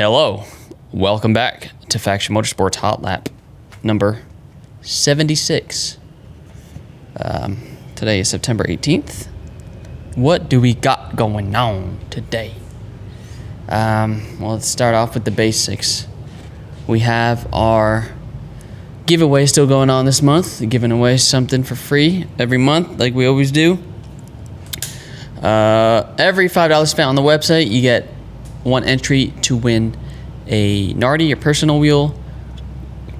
Hello, welcome back to Faction Motorsports Hot Lap number 76. Today is September 18th. What do we got going on today? Well, let's start off with the basics. We have our giveaway still going on this month, giving away something for free every month like we always do. Every $5 spent on the website, you get one entry to win a Nardi or personal wheel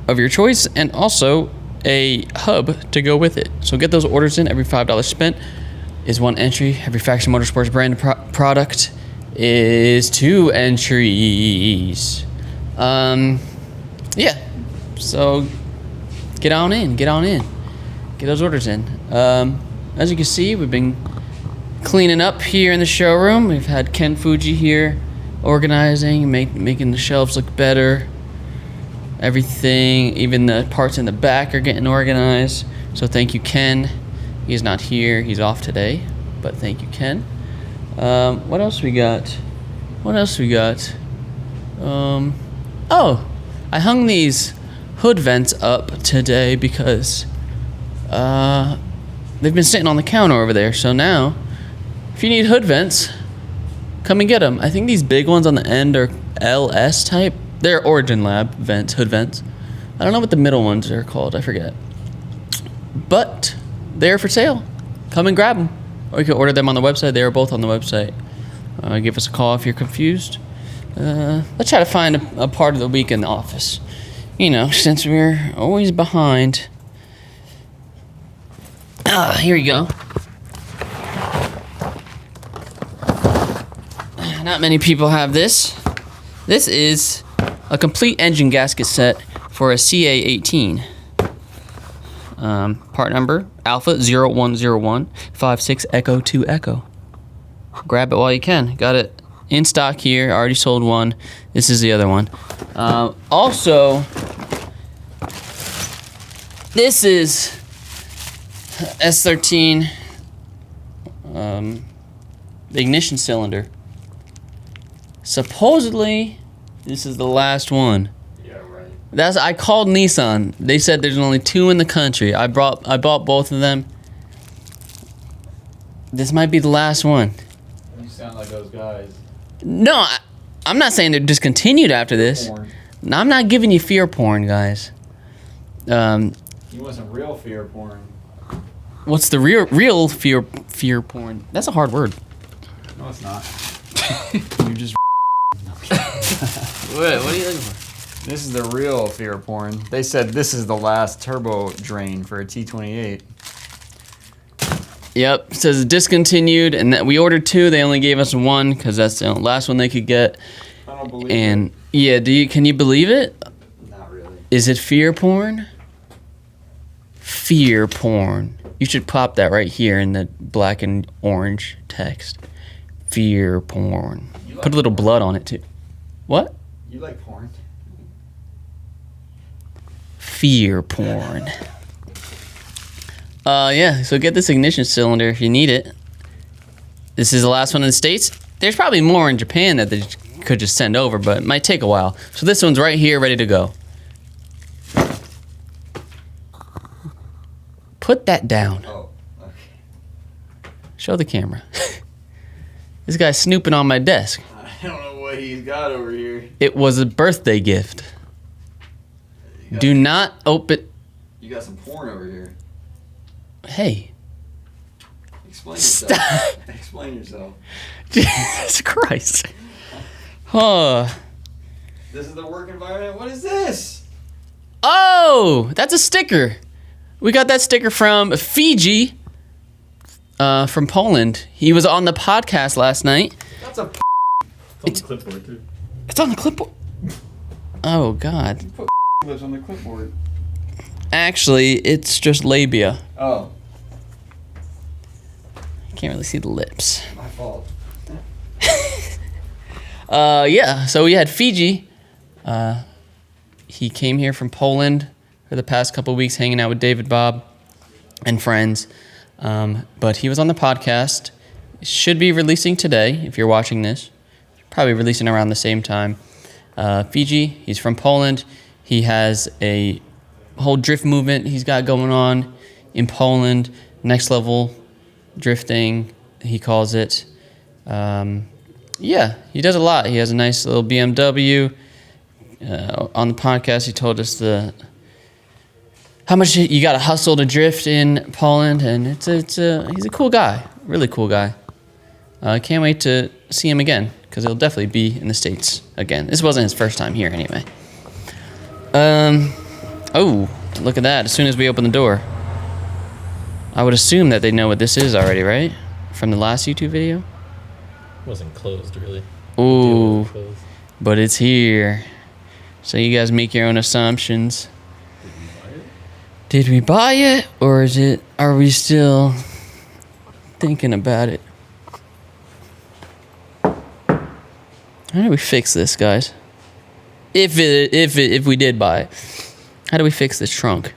of your choice and also a hub to go with it. So get those orders in. Every $5 spent is one entry. Every Faction Motorsports brand product is 2 entries. Yeah. So get on in. Get those orders in. As you can see, we've been cleaning up here in the showroom. We've had Ken Fuji here organizing, making the shelves look better. Everything, even the parts in the back are getting organized. So thank you, Ken. He's not here. He's off today. But thank you, Ken. What else we got? Oh, I hung these hood vents up today because they've been sitting on the counter over there. So now, if you need hood vents, come and get them. I think these big ones on the end are LS type. They're Origin Lab vents, hood vents. I don't know what the middle ones are called. I forget. But they're for sale. Come and grab them. Or you can order them on the website. They are both on the website. Give us a call if you're confused. Let's try to find a part of the week in the office. You know, since we're always behind. Here you go. Not many people have this. This is a complete engine gasket set for a CA18. Part number Alpha 010156 Echo 2 Echo. Grab it while you can. Got it in stock here. Already sold one. This is the other one. Also, this is S13 the ignition cylinder. Supposedly, this is the last one. Yeah, right. I called Nissan. They said there's only 2 in the country. I bought both of them. This might be the last one. You sound like those guys. No, I'm not saying they're discontinued after this. Porn. No, I'm not giving you fear porn, guys. You want some real fear porn. What's the real fear porn? That's a hard word. No, it's not. You just. What are you looking for? This is the real fear porn. They said this is the last turbo drain for a T28. Yep, it says discontinued, and that we ordered 2. They only gave us 1 because that's the last one they could get. I don't believe And it. yeah, can you believe it? Not really. Is it fear porn? Fear porn. You should pop that right here in the black and orange text. Fear porn. Like Put a little porn. blood on it too. What? You like porn? Fear porn. Yeah, so get this ignition cylinder if you need it. This is the last one in the States. There's probably more in Japan that they could just send over, but it might take a while. So this one's right here, ready to go. Put that down. Oh, okay. Show the camera. This guy's snooping on my desk. I don't know what he's got over here. It was a birthday gift. Do not open. You got some porn over here. Hey. Explain yourself. Stop. Explain yourself. Jesus Christ. Oh. This is the work environment. What is this? Oh, that's a sticker. We got that sticker from Fiji, from Poland. He was on the podcast last night. That's a. It's on the clipboard too. It's on the clipboard. Oh, God. You put lips on the clipboard. Actually, it's just labia. Oh, I can't really see the lips. my fault. Yeah, so we had Fiji. He came here from Poland for the past couple of weeks hanging out with David Bob and friends. But he was on the podcast. Should be releasing today if you're watching this. Probably releasing around the same time. Fiji. He's from Poland. He has a whole drift movement he's got going on in Poland. Next level drifting, he calls it. Yeah, he does a lot. He has a nice little BMW. On the podcast, he told us how much you got to hustle to drift in Poland, and he's a cool guy, really cool guy. I can't wait to see him again because he'll definitely be in the States again. This wasn't his first time here anyway. Oh, look at that! As soon as we open the door, I would assume that they know what this is already, right? From the last YouTube video. It wasn't closed really. Ooh, but it's here. So you guys make your own assumptions. Did we buy it, or are we still thinking about it? How do we fix this, guys? If we did buy it, how do we fix this trunk?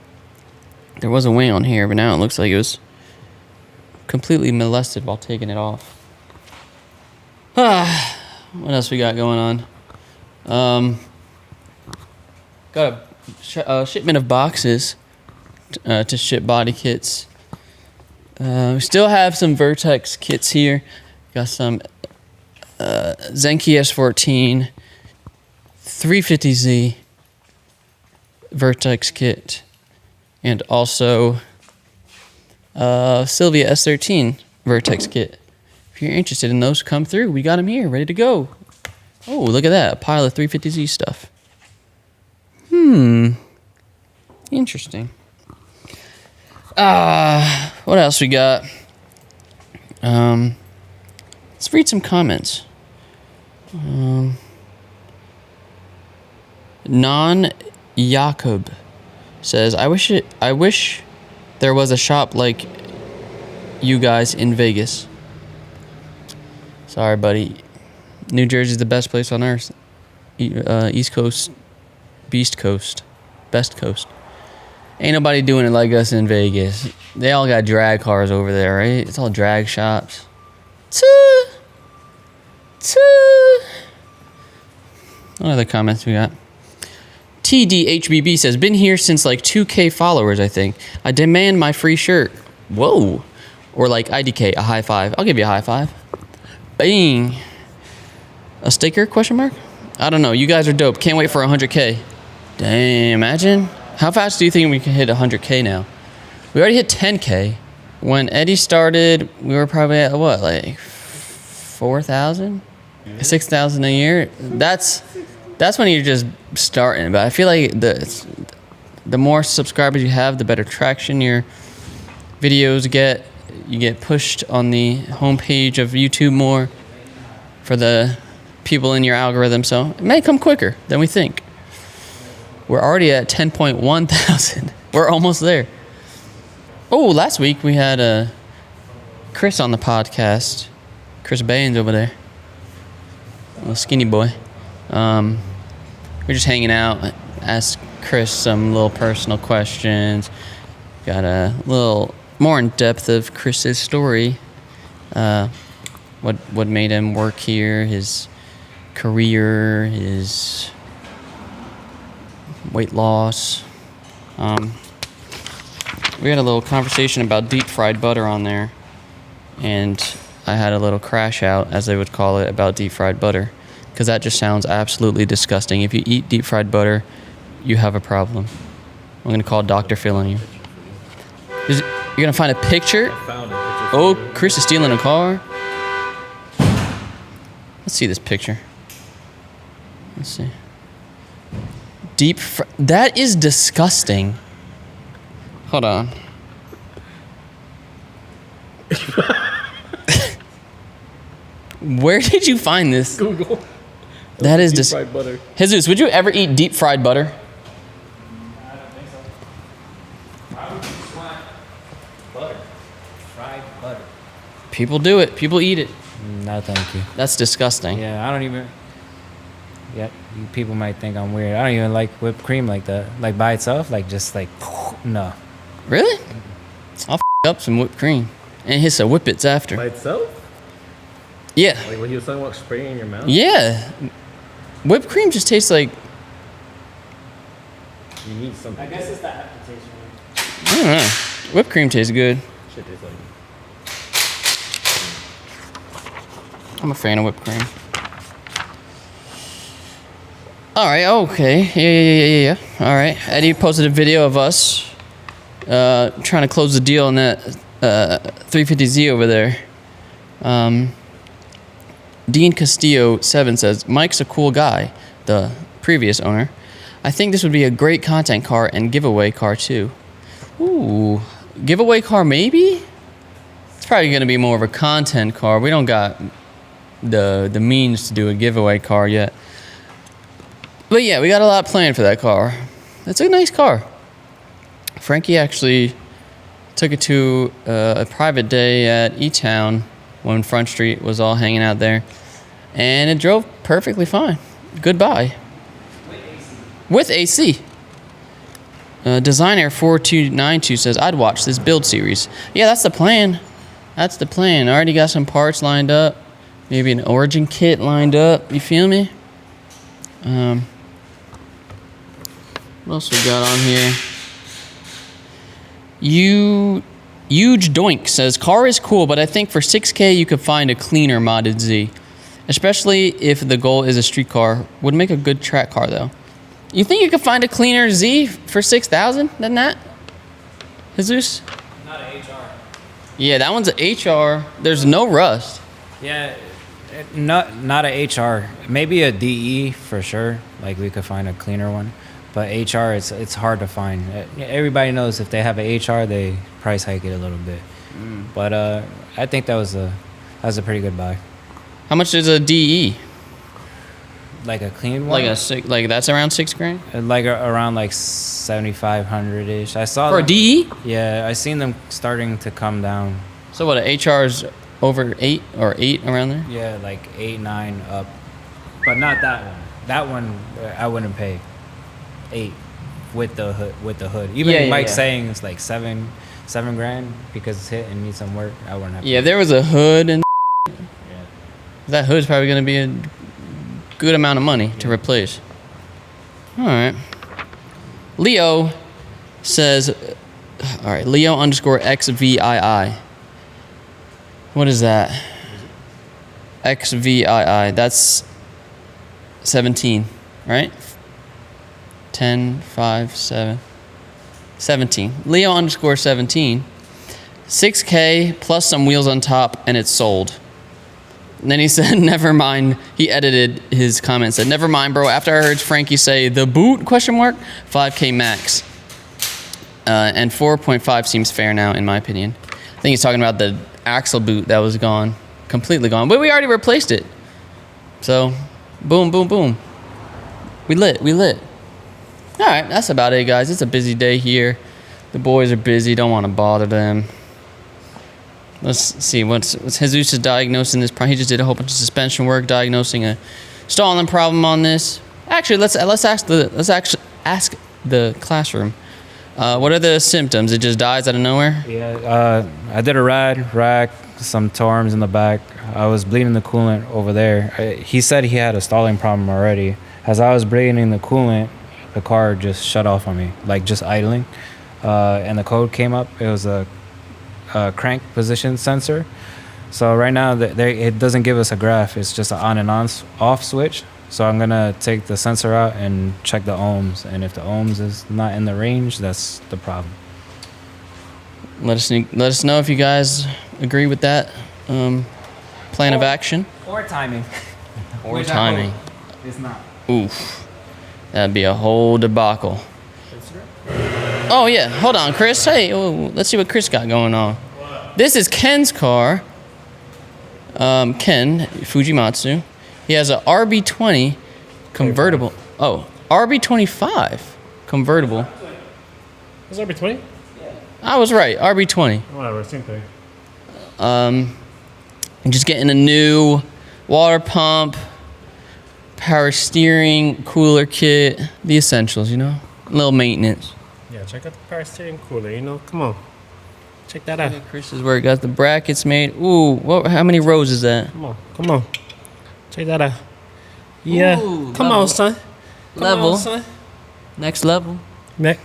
There was a wing on here, but now it looks like it was completely molested while taking it off. What else we got going on? Got a shipment of boxes to ship body kits. We still have some Vertex kits here. Got some Zenki S14 350Z Vertex kit, and also Sylvia S13 Vertex kit. If you're interested in those, come through. We got them here, ready to go. Oh, look at that, a pile of 350Z stuff. Interesting. What else we got? Let's read some comments. Non-Jakob says, I wish there was a shop like you guys in Vegas. Sorry, buddy. New Jersey's the best place on earth. East Coast, Beast Coast, Best Coast. Ain't nobody doing it like us in Vegas. They all got drag cars over there, right? It's all drag shops. What other comments we got? TDHBB says, been here since like 2K followers, I think. I demand my free shirt. Whoa. Or like IDK, a high five. I'll give you a high five. Bang. A sticker, question mark? I don't know. You guys are dope. Can't wait for 100K. Damn, imagine. How fast do you think we can hit 100K now? We already hit 10K. When Eddie started, we were probably at what, like 4,000? 6,000 a year? That's when you're just starting. But I feel like the more subscribers you have, the better traction your videos get. You get pushed on the homepage of YouTube more for the people in your algorithm. So it may come quicker than we think. We're already at 10.1 thousand. We're almost there. Oh, last week we had Chris on the podcast. Chris Baines over there. Little skinny boy. We're just hanging out. Asked Chris some little personal questions. Got a little more in depth of Chris's story. What made him work here, his career, his weight loss. We had a little conversation about deep fried butter on there, and I had a little crash out, as they would call it, about deep fried butter, because that just sounds absolutely disgusting. If you eat deep fried butter, you have a problem. I'm gonna call Dr. Phil on you. You're gonna find a picture? I found it. Oh, Chris is stealing a car. Let's see this picture. Let's see. That is disgusting. Hold on. Where did you find this? Google. That is deep fried butter. Jesus, would you ever eat deep fried butter? I don't think so. Why would you want butter? Fried butter. People do it. People eat it. No, thank you. That's disgusting. Yeah, I don't even. Yeah, you people might think I'm weird. I don't even like whipped cream like that. Like by itself, like just like no. Really? I'll up some whipped cream and hit some whippets after. By itself? Yeah. Like when he was talking about spraying in your mouth? Yeah. Whipped cream just tastes like, You need something. I guess it's the aftertaste. I don't know. Whipped cream tastes good. Shit tastes like. I'm a fan of whipped cream. All right, okay. Yeah. All right. Eddie posted a video of us trying to close the deal on that 350Z over there. Dean Castillo 7 says, Mike's a cool guy, the previous owner. I think this would be a great content car and giveaway car too. Ooh, giveaway car maybe? It's probably going to be more of a content car. We don't got the means to do a giveaway car yet. But yeah, we got a lot planned for that car. It's a nice car. Frankie actually took it to a private day at E-Town when Front Street was all hanging out there. And it drove perfectly fine. Goodbye. With AC. Designer 4292 says, I'd watch this build series. Yeah, that's the plan. That's the plan. I already got some parts lined up. Maybe an origin kit lined up. You feel me? What else we got on here? Huge Doink says, car is cool, but I think for 6K you could find a cleaner modded Z. Especially if the goal is a street car. Would make a good track car though. You think you could find a cleaner Z for 6,000 than that? Jesus? Not an HR. Yeah, that one's an HR. There's no rust. Yeah, not a HR. Maybe a DE for sure. Like we could find a cleaner one, but HR it's hard to find. Everybody knows if they have a HR, they price hike it a little bit. But I think that was a pretty good buy. How much is a DE? Like a clean one. Like that's around $6,000 Like around like 7,500 ish. I saw for a them- DE. Yeah, I seen them starting to come down. So what? An HR is over 8 or 8 around there. Yeah, like 8, 9 up, but not that one. That one I wouldn't pay 8 with the hood. Even Mike saying it's like seven grand because it's hit and needs some work. I wouldn't have. Yeah, if there was a hood and that hood's probably gonna be a good amount of money to replace. All right. Leo says, all right, Leo _ XVII. What is that? XVII. That's 17, right? 10, 5, 7. 17. Leo _ 17. 6K plus some wheels on top, and it's sold. And then he said, never mind. He edited his comment, said, never mind, bro. After I heard Frankie say, the boot, ? 5K max. And 4.5 seems fair now, in my opinion. I think he's talking about the axle boot that was gone. Completely gone. But we already replaced it. So, boom, boom, boom. We lit. All right, that's about it, guys. It's a busy day here. The boys are busy. Don't want to bother them. Let's see what's Jesus is diagnosing this. He just did a whole bunch of suspension work, diagnosing a stalling problem on this. Actually, let's ask the classroom. What are the symptoms? It just dies out of nowhere. Yeah, I did a rack, some torms in the back. I was bleeding the coolant over there. He said he had a stalling problem already. As I was bleeding the coolant, the car just shut off on me, like just idling. And the code came up. It was a crank position sensor. So right now it doesn't give us a graph. It's just an on and off switch. So I'm gonna take the sensor out and check the ohms. And if the ohms is not in the range, that's the problem. Let us know if you guys agree with that plan of action. Or timing. Or timing. It's not. Oof. That'd be a whole debacle. Oh yeah, hold on, Chris. Hey, let's see what Chris got going on. This is Ken's car. Ken Fujimatsu. He has a RB20 convertible. Oh, RB25 convertible. Was RB20? I was right. RB20. Whatever, same thing. Just getting a new water pump, power steering, cooler kit, the essentials, you know, a little maintenance. Yeah, check out the power steering cooler, you know, come on. Check that out. Chris is where it got the brackets made. Ooh, how many rows is that? Come on. Check that out. Yeah. Ooh, Come level. on, son. Level. Come on, son. Next level. Next.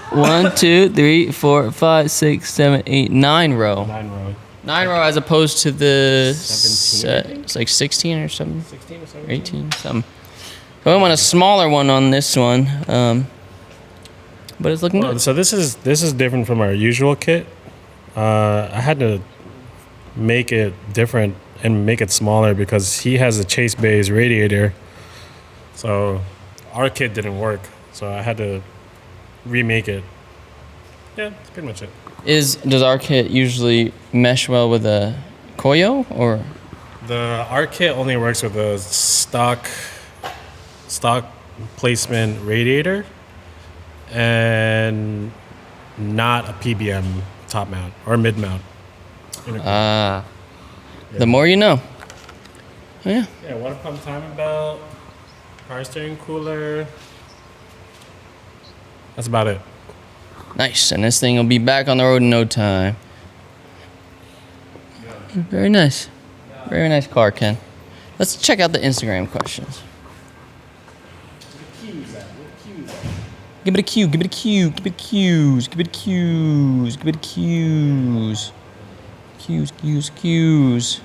1, 2, 3, 4, 5, 6, 7, 8, 9 row. 9 row. 9 row as opposed to the 17, I think? it's like 16 or something. 16 or 17? 18, something. So I want a smaller one on this one, but it's looking good. So this is different from our usual kit. I had to make it different and make it smaller because he has a Chase Bay's radiator. So our kit didn't work. So I had to remake it. Yeah, that's pretty much it. Does our kit usually mesh well with a Koyo or? Our kit only works with a stock placement radiator and not a PBM top mount or mid mount. The more you know. Oh, yeah. Yeah, water pump timing belt, power steering cooler. That's about it. Nice, and this thing will be back on the road in no time. Very nice. Very nice car, Ken. Let's check out the Instagram questions. Give it a Q, give it a Q, give it a Q's, give it a Q's, give it a Q's. Q's, Q's, Q's.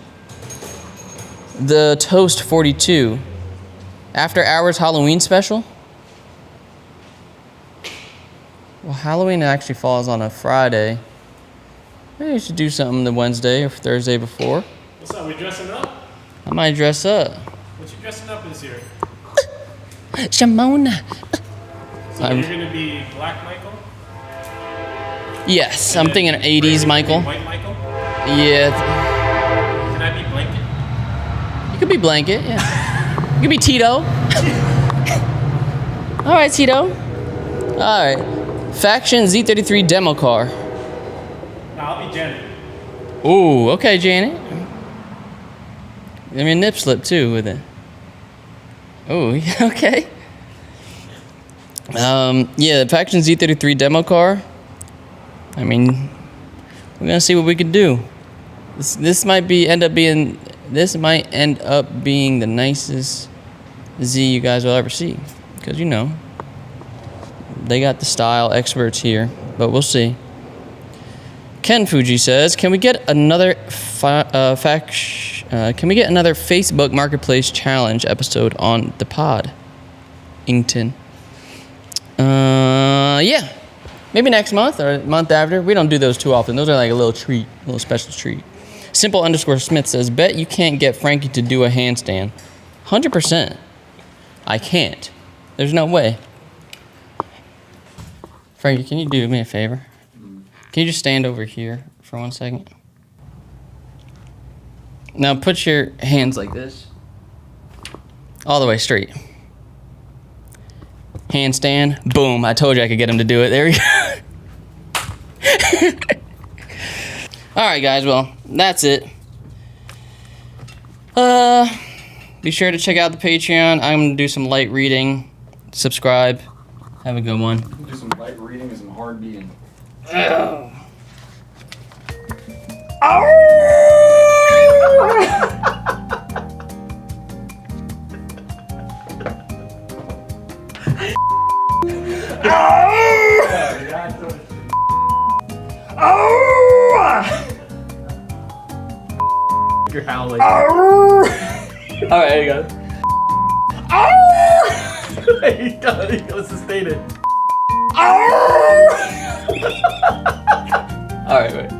The Toast 42. After Hours Halloween special? Well, Halloween actually falls on a Friday. Maybe you should do something the Wednesday or Thursday before. What's up? We dressing up? I might dress up. What you dressing up this year? Shamona. So you're gonna be Black Michael? Yes, I'm thinking 80s Michael. White Michael? Yeah. Can I be Blanket? You could be Blanket, yeah. You could be Tito. All right, Tito. All right. Faction Z33 demo car. No, I'll be Janet. Ooh, okay, Janet. Give me a nip slip too with it. Ooh, okay. Yeah, the Faction Z33 demo car. I mean, we're gonna see what we can do. This might end up being the nicest Z you guys will ever see, because you know they got the style experts here, but we'll see. Ken Fuji says, "Can we get another Facebook Marketplace challenge episode on the pod?" Ington. Yeah. Maybe next month or the month after. We don't do those too often. Those are like a little treat, a little special treat. Simple_Smith says, "Bet you can't get Frankie to do a handstand." 100%. I can't. There's no way. Frankie, can you do me a favor? Can you just stand over here for 1 second? Now put your hands like this. All the way straight. Handstand. Boom. I told you I could get him to do it. There we go. All right, guys. Well, that's it. Be sure to check out the Patreon. I'm going to do some light reading. Subscribe. Have a good one. Do some light reading and some hard beating. You're howling. All right, there you go. He gotta sustain it. All right, wait.